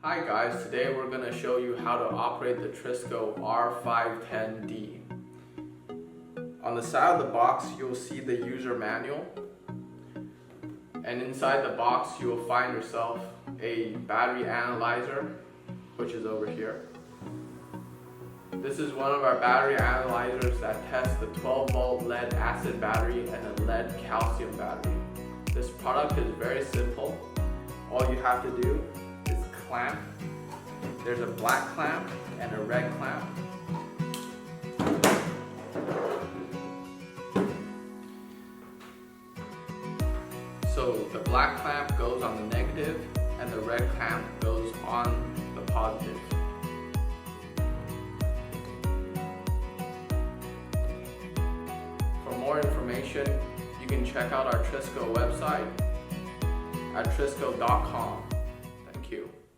Hi guys, today we're going to show you how to operate the Trisco R-510D. On the side of the box you'll see the user manual, and inside the box you will find yourself a battery analyzer, which is over here. This is one of our battery analyzers that tests the 12-volt lead acid battery and a lead calcium battery. This product is very simple. All you have to do is clamp. There's a black clamp and a red clamp. So the black clamp goes on the negative and the red clamp goes on the positive. For more information, you can check out our Trisco website at trisco.com.